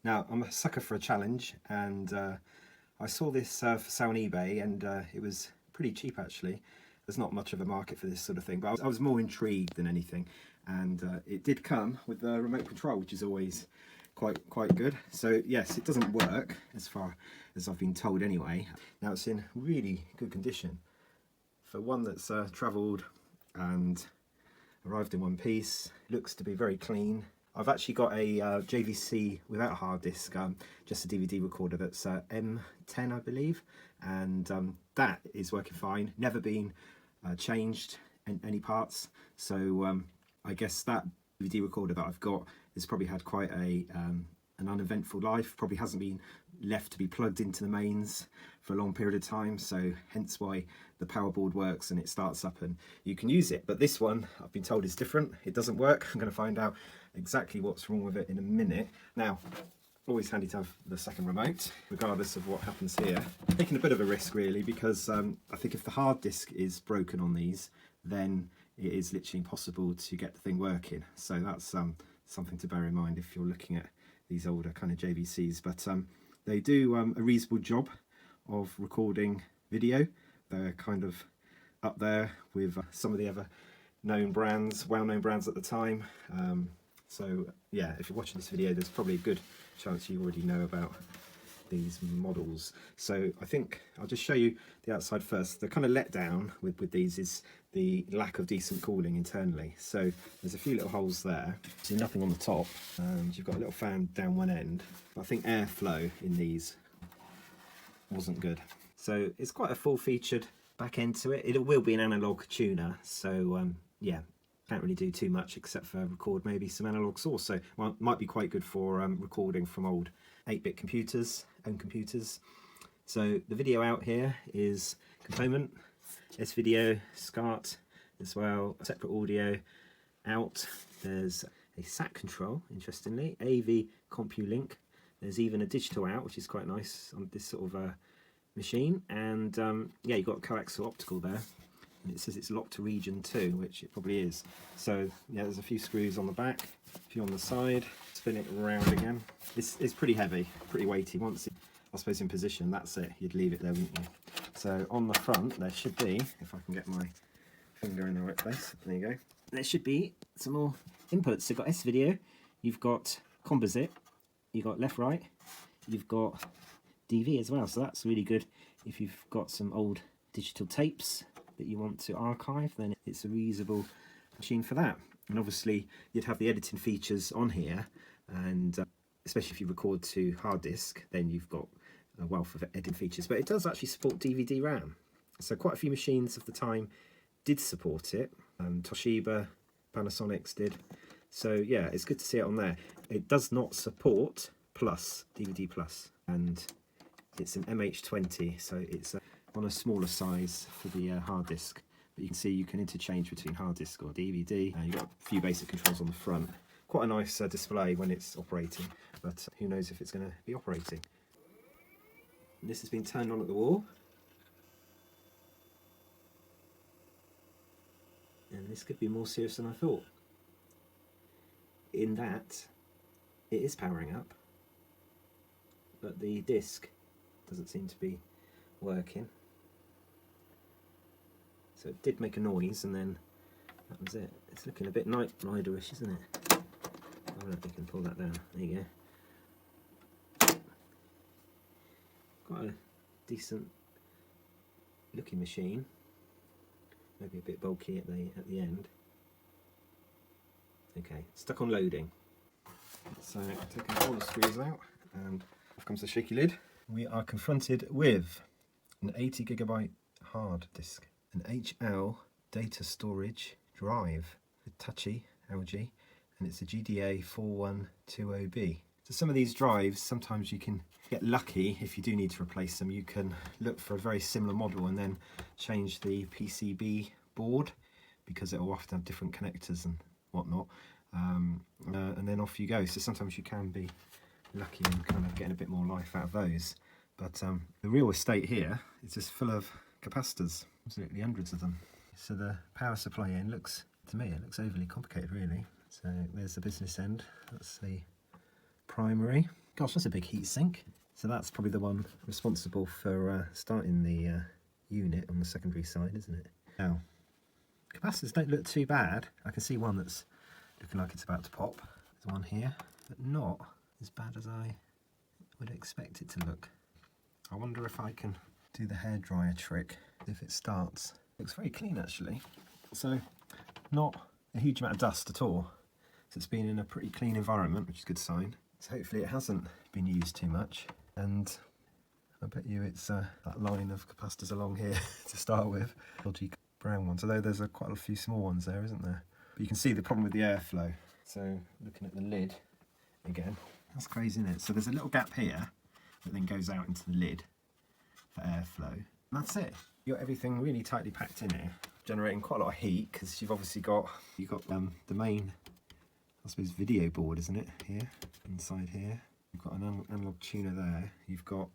Now, I'm a sucker for a challenge, and I saw this for sale on eBay, and it was pretty cheap actually. There's not much of a market for this sort of thing, but I was more intrigued than anything, and it did come with the remote control, which is always quite good. So yes, it doesn't work as far as I've been told anyway. Now it's in really good condition for one that's travelled and arrived in one piece. It looks to be very clean. I've actually got a JVC without a hard disk, just a DVD recorder that's M10 I believe, and that is working fine, never been changed in any parts. So I guess that DVD recorder that I've got has probably had quite an uneventful life, probably hasn't been left to be plugged into the mains for a long period of time, so hence why the power board works and it starts up and you can use it. But this one I've been told is different, it doesn't work. I'm going to find out exactly what's wrong with it in a minute. Now, always handy to have the second remote regardless of what happens here. Taking a bit of a risk really, because I think if the hard disk is broken on these, then it is literally impossible to get the thing working. So that's something to bear in mind if you're looking at these older kind of JVCs. But they do a reasonable job of recording video. They're kind of up there with some of the other known brands, well-known brands at the time. So yeah, if you're watching this video, there's probably a good chance you already know about these models. So I think I'll just show you the outside first. The kind of letdown with these is the lack of decent cooling internally. So there's a few little holes there, see nothing on the top, and you've got a little fan down one end. But I think airflow in these wasn't good. So it's quite a full-featured back end to it. It will be an analog tuner, so yeah, can't really do too much except for record maybe some analog source. So well, might be quite good for recording from old 8-bit computers, home computers. So the video out here is component, S-video, SCART as well, separate audio out. There's a SAT control, interestingly, AV CompuLink. There's even a digital out, which is quite nice on this sort of machine. And yeah, you've got coaxial optical there. And it says it's locked to region 2, which it probably is. So yeah, there's a few screws on the back, a few on the side. Spin it around again. It's pretty heavy, pretty weighty. Once it, I suppose, in position, that's it. You'd leave it there, wouldn't you? So on the front, there should be, if I can get my finger in the right place, there you go. There should be some more inputs. So you've got S-video, you've got composite, you've got left-right, you've got DV as well. So that's really good if you've got some old digital tapes that you want to archive, then it's a reasonable machine for that. And obviously you'd have the editing features on here, and especially if you record to hard disk, then you've got a wealth of editing features. But it does actually support DVD RAM, so quite a few machines of the time did support it. Toshiba, Panasonic's did. So yeah, it's good to see it on there. It does not support Plus, DVD Plus, and it's an MH20, so it's on a smaller size for the hard disk. But you can see you can interchange between hard disk or DVD. You've got a few basic controls on the front. Quite a nice display when it's operating, but who knows if it's going to be operating. And this has been turned on at the wall. And this could be more serious than I thought, in that it is powering up, but the disc doesn't seem to be working. So it did make a noise, and then that was it. It's looking a bit Knight Rider-ish, isn't it? I don't know if we can pull that down. There you go. Quite a decent looking machine. Maybe a bit bulky at the end. Okay, stuck on loading. So taking all the screws out, and off comes the shaky lid. We are confronted with an 80GB hard disk, an HL data storage drive with touchy LG, and it's a GDA4120B. So some of these drives, sometimes you can get lucky if you do need to replace them. You can look for a very similar model and then change the PCB board, because it will often have different connectors and whatnot, and then off you go. So sometimes you can be lucky and kind of getting a bit more life out of those. But the real estate here is just full of capacitors, absolutely hundreds of them. So the power supply end looks, to me, it looks overly complicated really. So there's the business end, that's the primary. Gosh, that's a big heat sink. So that's probably the one responsible for starting the unit on the secondary side, isn't it? Now, capacitors don't look too bad. I can see one that's looking like it's about to pop. There's one here, but not as bad as I would expect it to look. I wonder if I can do the hairdryer trick, if it starts. Looks very clean actually. So not a huge amount of dust at all. So it's been in a pretty clean environment, which is a good sign. So hopefully it hasn't been used too much. And I bet you it's that line of capacitors along here to start with. Dodgy brown ones, although there's quite a few small ones there, isn't there? But you can see the problem with the airflow. So looking at the lid again, that's crazy, isn't it? So there's a little gap here that then goes out into the lid for airflow. And that's it. You've got everything really tightly packed in here, generating quite a lot of heat because you've obviously got the main, I suppose, video board, isn't it? Here, inside here. You've got an analog tuner there. You've got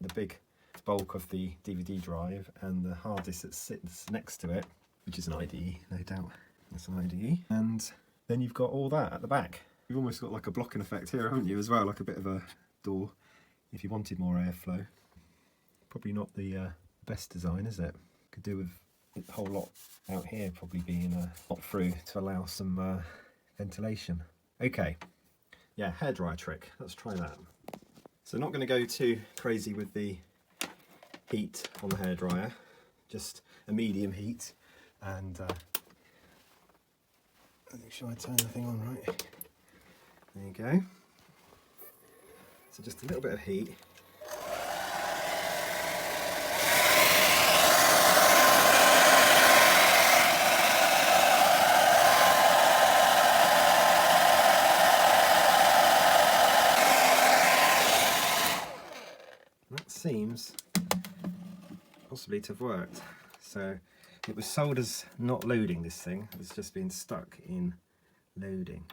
the big bulk of the DVD drive and the hard disk that sits next to it, which is an IDE, no doubt. That's an IDE. And then you've got all that at the back. You've almost got like a blocking effect here, haven't you, as well, like a bit of a door if you wanted more airflow. Probably not the best design, is it? Could do with a whole lot out here probably being pop through to allow some ventilation. Okay, yeah, hairdryer trick. Let's try that. So not going to go too crazy with the heat on the hairdryer, just a medium heat, and make sure I turn the thing on right. There you go. So just a little bit of heat. That seems possibly to have worked. So it was sold as not loading, this thing. It's just been stuck in loading.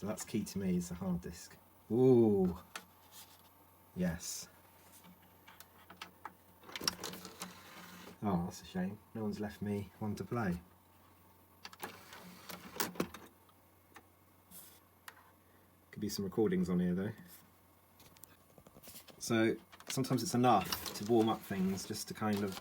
So that's key to me, is the hard disk. Ooh, yes. Oh, that's a shame. No one's left me one to play. Could be some recordings on here though. So sometimes it's enough to warm up things just to kind of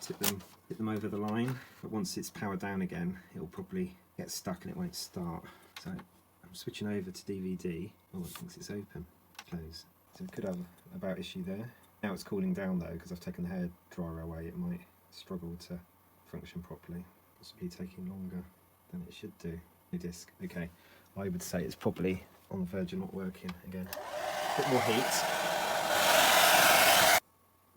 hit them over the line. But once it's powered down again, it'll probably get stuck and it won't start. So I'm switching over to DVD. Oh, it thinks it's open. Close. So it could have a about issue there. Now it's cooling down though, because I've taken the hair dryer away. It might struggle to function properly. Possibly taking longer than it should do. New disc. Okay. I would say it's probably on the verge of not working again. A bit more heat.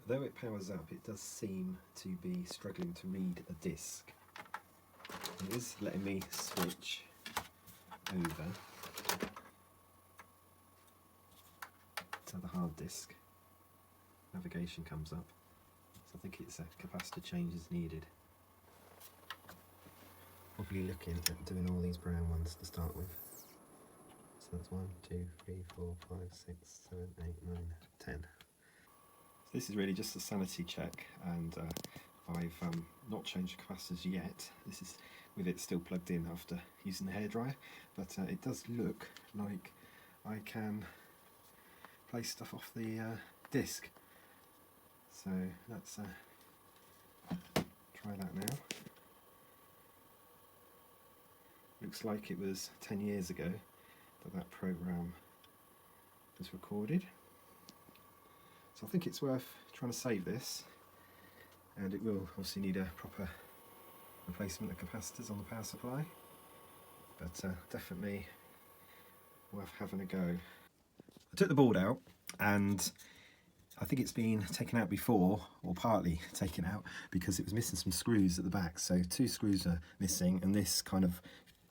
Though it powers up, it does seem to be struggling to read a disc. It is letting me switch over to the hard disk. Navigation comes up. So I think it's a capacitor change is needed. Probably looking at doing all these brown ones to start with. So that's 1, 2, 3, 4, 5, 6, 7, 8, 9, 10. So this is really just a sanity check, and I've not changed the capacitors yet. This is with it still plugged in after using the hairdryer, but it does look like I can play stuff off the disc. So let's try that now. Looks like it was 10 years ago that program was recorded. So I think it's worth trying to save this, and it will obviously need a proper replacement of capacitors on the power supply, but definitely worth having a go. I took the board out, and I think it's been taken out before, or partly taken out, because it was missing some screws at the back. So 2 screws are missing, and this kind of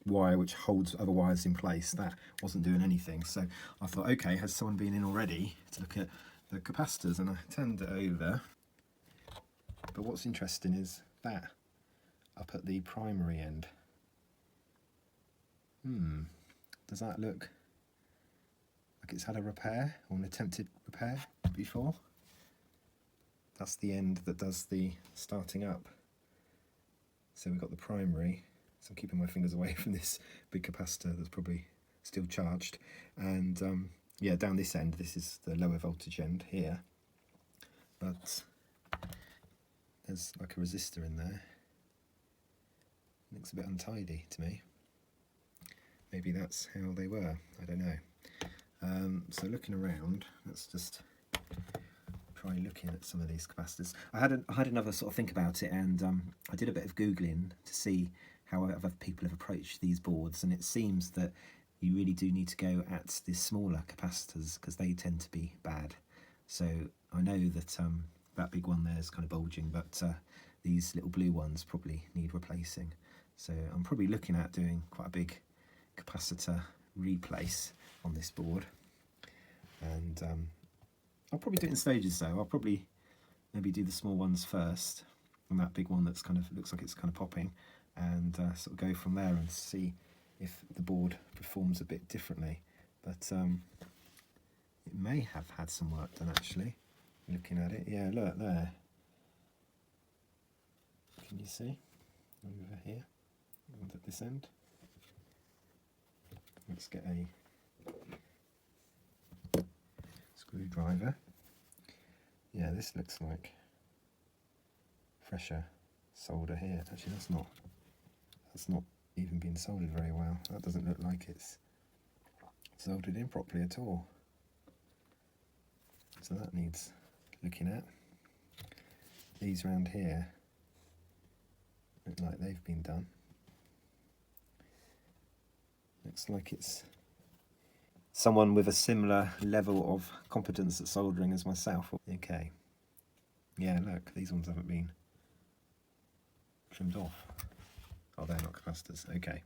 wire which holds other wires in place, that wasn't doing anything. So I thought, okay, has someone been in already to look at the capacitors? And I turned it over, but what's interesting is that up at the primary end. Does that look like it's had a repair, or an attempted repair before? That's the end that does the starting up. So we've got the primary. So I'm keeping my fingers away from this big capacitor that's probably still charged. And yeah, down this end, this is the lower voltage end here, but there's like a resistor in there. Looks a bit untidy to me. Maybe that's how they were, I don't know. So looking around, let's just try looking at some of these capacitors. I had another sort of think about it, and I did a bit of Googling to see how other people have approached these boards, and it seems that you really do need to go at the smaller capacitors because they tend to be bad. So I know that that big one there is kind of bulging, but these little blue ones probably need replacing. So I'm probably looking at doing quite a big capacitor replace on this board, and I'll probably do it in stages though. I'll probably maybe do the small ones first, and that big one that's kind of looks like it's kind of popping, and sort of go from there and see if the board performs a bit differently. But it may have had some work done actually. Looking at it, yeah, look there. Can you see over here? And at this end. Let's get a screwdriver. Yeah, this looks like fresher solder here. Actually, that's not even been soldered very well. That doesn't look like it's soldered in properly at all. So that needs looking at. These round here look like they've been done. Looks like it's someone with a similar level of competence at soldering as myself. Okay. Yeah, look, these ones haven't been trimmed off. Oh, they're not capacitors. Okay.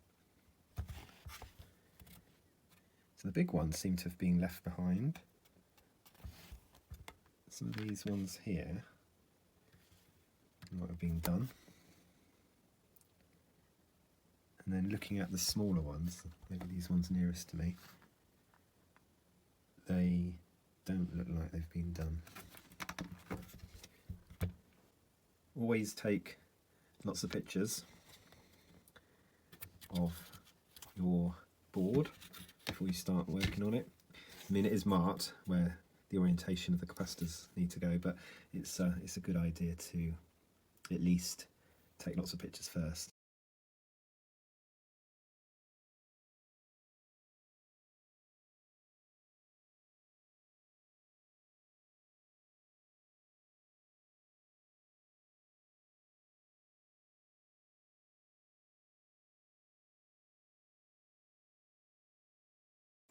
So the big ones seem to have been left behind. Some of these ones here might have been done. And then looking at the smaller ones, maybe these ones nearest to me, they don't look like they've been done. Always take lots of pictures of your board before you start working on it. I mean, it is marked where the orientation of the capacitors need to go, but it's a good idea to at least take lots of pictures first.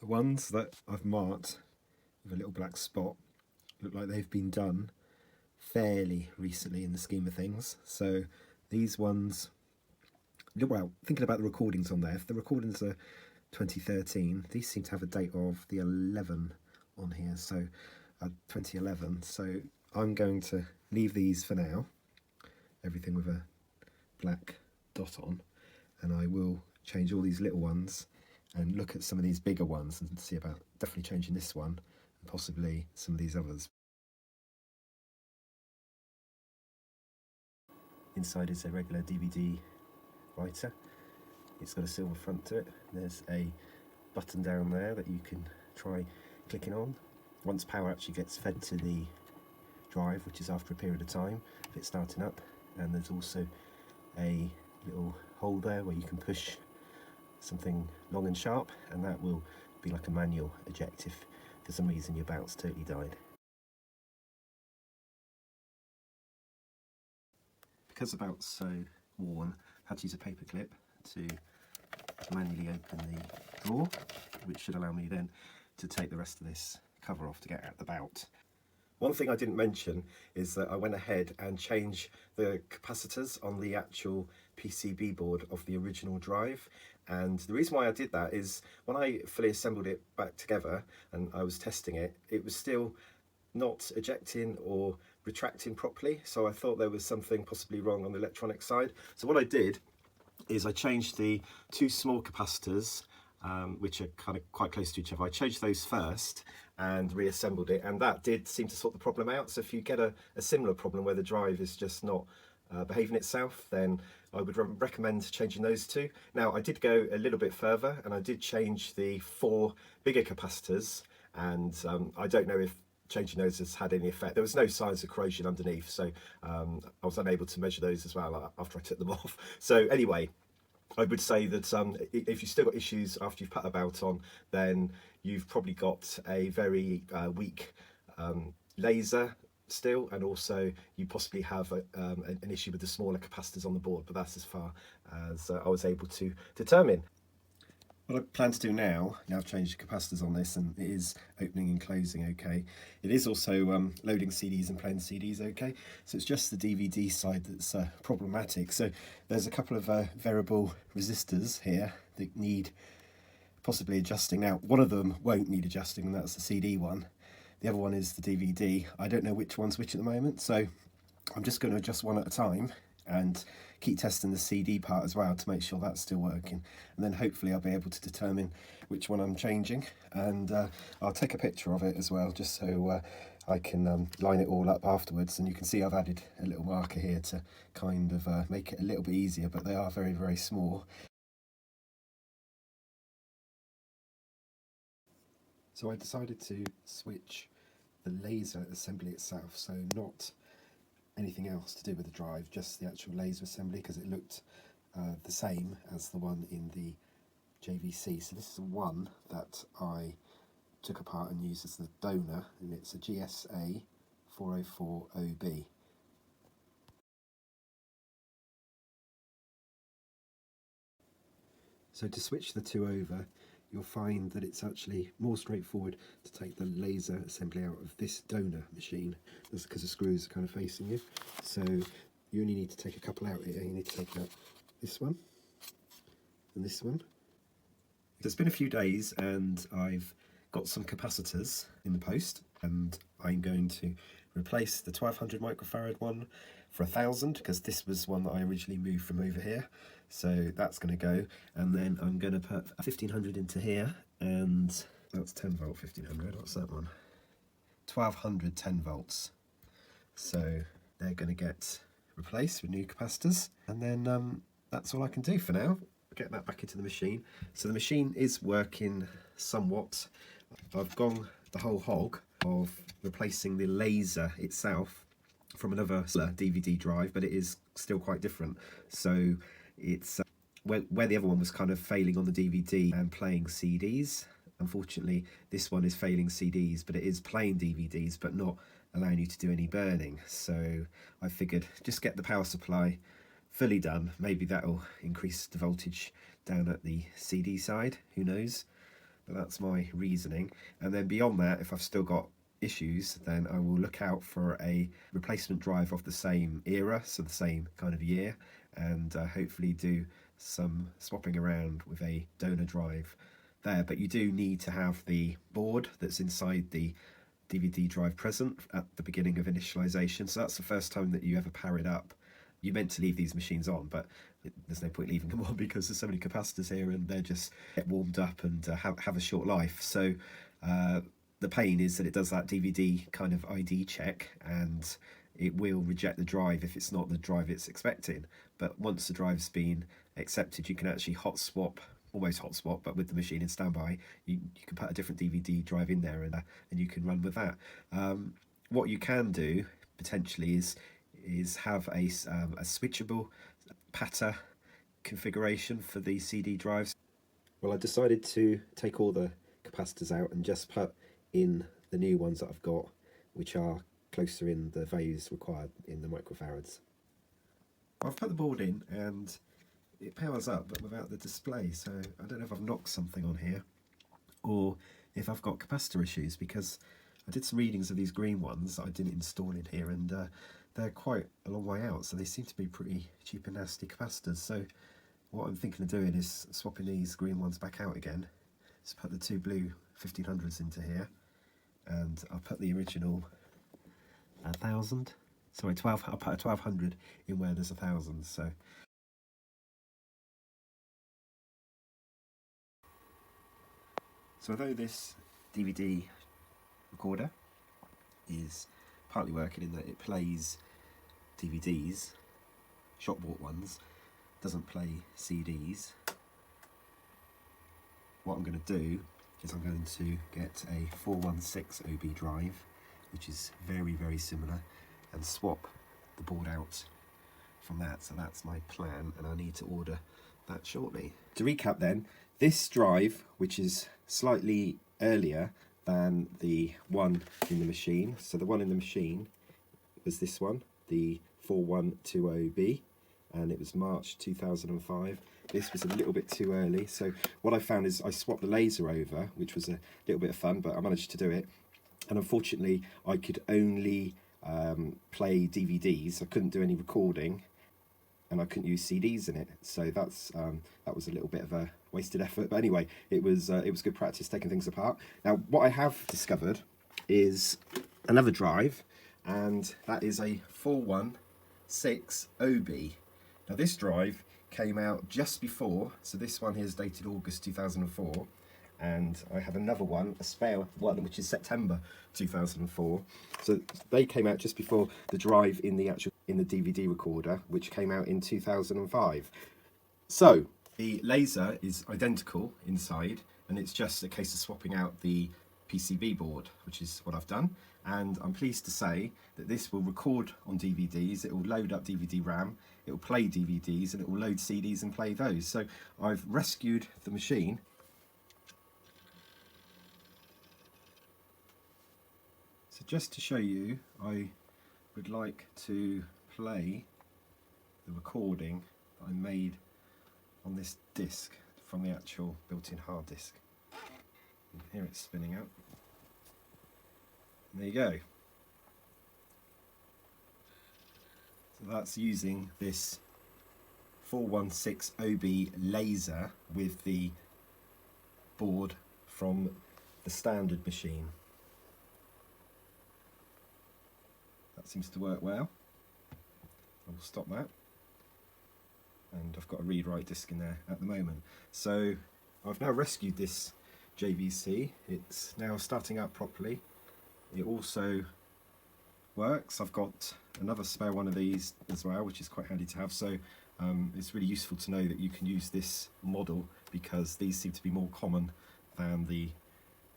The ones that I've marked with a little black spot look like they've been done fairly recently in the scheme of things. So these ones, well, thinking about the recordings on there, if the recordings are 2013, these seem to have a date of the 11 on here, so 2011. So I'm going to leave these for now, everything with a black dot on, and I will change all these little ones and look at some of these bigger ones and see about definitely changing this one and possibly some of these others. Inside is a regular DVD writer. It's got a silver front to it. There's a button down there that you can try clicking on once power actually gets fed to the drive, which is after a period of time of it starting up. And there's also a little hole there where you can push something long and sharp, and that will be like a manual eject if for some reason your bout's totally died. Because the bout's so worn, I had to use a paper clip to manually open the drawer, which should allow me then to take the rest of this cover off to get at the bout. One thing I didn't mention is that I went ahead and changed the capacitors on the actual PCB board of the original drive, and the reason why I did that is when I fully assembled it back together and I was testing it, it was still not ejecting or retracting properly, so I thought there was something possibly wrong on the electronic side. So what I did is I changed the two small capacitors, which are kind of quite close to each other. I changed those first and reassembled it, and that did seem to sort the problem out. So if you get a similar problem where the drive is just not behaving itself, then I would recommend changing those two. Now, I did go a little bit further and I did change the 4 bigger capacitors, and I don't know if changing those has had any effect. There was no signs of corrosion underneath, so I was unable to measure those as well after I took them off. So anyway, I would say that if you've still got issues after you've put a belt on, then you've probably got a very weak laser still, and also you possibly have an issue with the smaller capacitors on the board, but that's as far as I was able to determine. What I plan to do now I've changed the capacitors on this, and it is opening and closing okay. It is also loading CDs and playing CDs okay, so it's just the DVD side that's problematic. So there's a couple of variable resistors here that need possibly adjusting. Now, one of them won't need adjusting, and that's the CD one. The other one is the DVD. I don't know which one's which at the moment, so I'm just going to adjust one at a time and keep testing the CD part as well to make sure that's still working, and then hopefully I'll be able to determine which one I'm changing, and I'll take a picture of it as well, just so I can line it all up afterwards. And you can see I've added a little marker here to kind of make it a little bit easier, but they are very, very small. So I decided to switch the laser assembly itself, so not anything else to do with the drive, just the actual laser assembly, because it looked the same as the one in the JVC. So this is one that I took apart and used as the donor, and it's a GSA 404OB. So to switch the two over, you'll find that it's actually more straightforward to take the laser assembly out of this donor machine. That's because the screws are kind of facing you. So you only need to take a couple out here. You need to take out this one and this one. So it's been a few days and I've got some capacitors in the post, and I'm going to replace the 1200 microfarad one for 1000, because this was one that I originally moved from over here. So that's going to go, and then I'm going to put 1500 into here, and that's 10 volt 1500. What's that one? 1200 10 volts. So they're going to get replaced with new capacitors, and then that's all I can do for now. Get that back into the machine. So the machine is working somewhat. I've gone the whole hog of replacing the laser itself from another DVD drive, but it is still quite different. So it's where the other one was kind of failing on the DVD and playing CDs. Unfortunately, this one is failing CDs, but it is playing DVDs, but not allowing you to do any burning. So I figured just get the power supply fully done. Maybe that'll increase the voltage down at the CD side, who knows? But that's my reasoning. And then beyond that, if I've still got issues, then I will look out for a replacement drive of the same era, so the same kind of year, and hopefully do some swapping around with a donor drive there. But you do need to have the board that's inside the DVD drive present at the beginning of initialization. So that's the first time that you ever power it up. You're meant to leave these machines on, but there's no point leaving them on because there's so many capacitors here and they just get warmed up and have a short life. So the pain is that it does that DVD kind of ID check, and it will reject the drive if it's not the drive it's expecting. But once the drive's been accepted, you can actually hot swap, almost hot swap, but with the machine in standby, you can put a different DVD drive in there and you can run with that. What you can do potentially is have a switchable PATA configuration for the CD drives. Well, I decided to take all the capacitors out and just put in the new ones that I've got, which are closer in the values required in the microfarads. I've put the board in and it powers up, but without the display, so I don't know if I've knocked something on here or if I've got capacitor issues, because I did some readings of these green ones that I didn't install in here, and they're quite a long way out, so they seem to be pretty cheap and nasty capacitors. So what I'm thinking of doing is swapping these green ones back out again. So put the two blue 1500s into here, and I'll put the original 1000. Sorry, 12. I'll put a 1200 in where there's 1000. So although this DVD recorder is partly working in that it plays DVDs, shop bought ones, doesn't play CDs, what I'm going to do is I'm going to get a 416 OB drive, which is very similar, and swap the board out from that. So that's my plan, and I need to order that shortly. To recap then, this drive, which is slightly earlier than the one in the machine, so the one in the machine was this one, the 4120B, and it was March 2005. This was a little bit too early, so what I found is I swapped the laser over, which was a little bit of fun, but I managed to do it. And unfortunately, I could only play DVDs. I couldn't do any recording, and I couldn't use CDs in it. So that was a little bit of a wasted effort. But anyway, it was good practice taking things apart. Now, what I have discovered is another drive, and that is a 416 OB. Now, this drive came out just before, so this one here is dated August 2004, and I have another one, a spare one, which is September 2004. So they came out just before the drive in the DVD recorder, which came out in 2005. So the laser is identical inside, and it's just a case of swapping out the PCB board, which is what I've done. And I'm pleased to say that this will record on DVDs, it will load up DVD RAM, it will play DVDs, and it will load CDs and play those. So I've rescued the machine. So just to show you, I would like to play the recording that I made on this disc from the actual built-in hard disk. And here it's spinning out. There you go. So that's using this 416 OB laser with the board from the standard machine. That seems to work well. I'll stop that. And I've got a read-write disk in there at the moment. So I've now rescued this JVC. It's now starting up properly. It also works. I've got another spare one of these as well, which is quite handy to have. So it's really useful to know that you can use this model, because these seem to be more common than the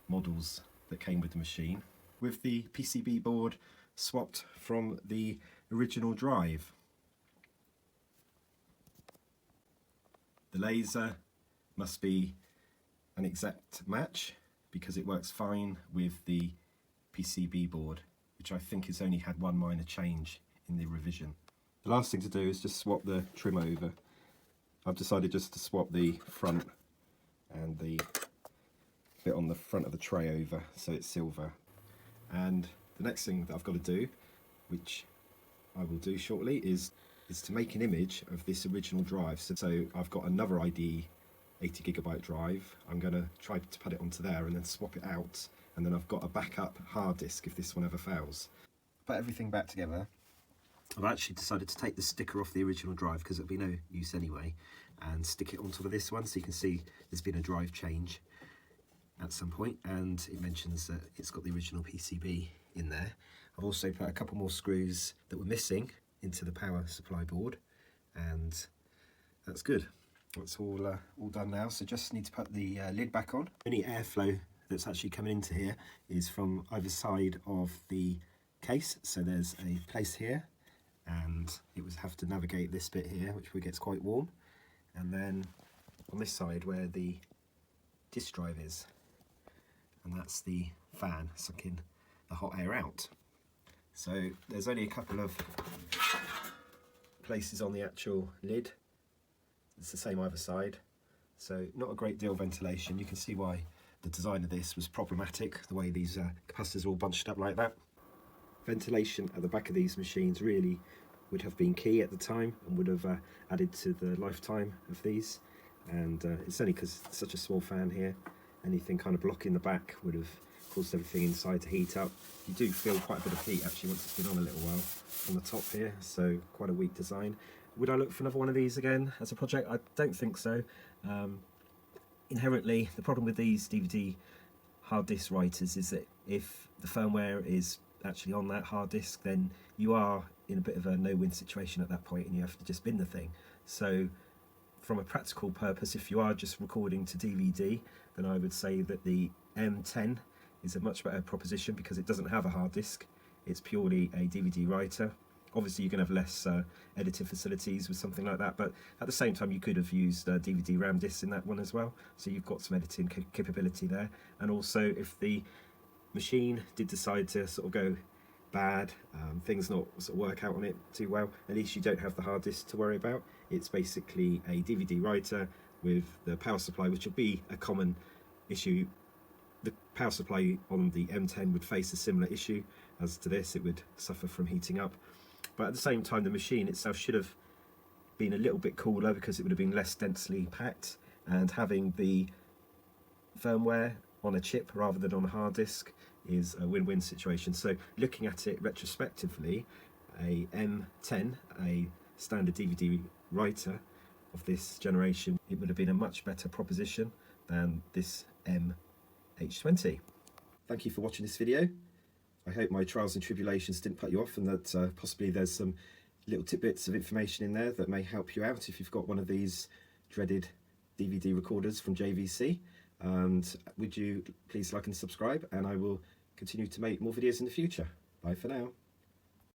models that came with the machine. With the PCB board swapped from the original drive, the laser must be an exact match, because it works fine with the PCB board, which I think has only had one minor change in the revision. The last thing to do is just swap the trim over. I've decided just to swap the front and the bit on the front of the tray over, so it's silver. And the next thing that I've got to do, which I will do shortly, is to make an image of this original drive. So I've got another ID 80GB drive. I'm going to try to put it onto there and then swap it out, and then I've got a backup hard disk if this one ever fails. Put everything back together. I've actually decided to take the sticker off the original drive, because it'll be no use anyway, and stick it onto this one, so you can see there's been a drive change at some point, and it mentions that it's got the original PCB in there. I've also put a couple more screws that were missing into the power supply board, and that's good. That's all done now, so just need to put the lid back on. Any airflow that's actually coming into here is from either side of the case. So there's a place here, and it would have to navigate this bit here, which gets quite warm, and then on this side where the disk drive is, and that's the fan sucking the hot air out. So there's only a couple of places on the actual lid. It's the same either side, so not a great deal of ventilation. You can see why the design of this was problematic, the way these capacitors are all bunched up like that. Ventilation at the back of these machines really would have been key at the time, and would have added to the lifetime of these. And it's only because it's such a small fan here, anything kind of blocking the back would have caused everything inside to heat up. You do feel quite a bit of heat actually once it's been on a little while on the top here, so quite a weak design. Would I look for another one of these again as a project? I don't think so. Inherently, the problem with these DVD hard disk writers is that if the firmware is actually on that hard disk, then you are in a bit of a no-win situation at that point, and you have to just bin the thing. So from a practical purpose, if you are just recording to DVD, then I would say that the M10 is a much better proposition because it doesn't have a hard disk. It's purely a DVD writer. Obviously you can have less editing facilities with something like that, but at the same time you could have used DVD RAM disks in that one as well, so you've got some editing capability there. And also if the machine did decide to sort of go bad, things not sort of work out on it too well, at least you don't have the hard disk to worry about. It's basically a DVD writer with the power supply, which would be a common issue. The power supply on the M10 would face a similar issue as to this. It would suffer from heating up, but at the same time the machine itself should have been a little bit cooler because it would have been less densely packed, and having the firmware on a chip rather than on a hard disk is a win-win situation. So looking at it retrospectively, a M10, a standard DVD writer of this generation, it would have been a much better proposition than this MH20. Thank you for watching this video. I hope my trials and tribulations didn't put you off, and that possibly there's some little tidbits of information in there that may help you out if you've got one of these dreaded DVD recorders from JVC. And would you please like and subscribe, and I will continue to make more videos in the future. Bye for now.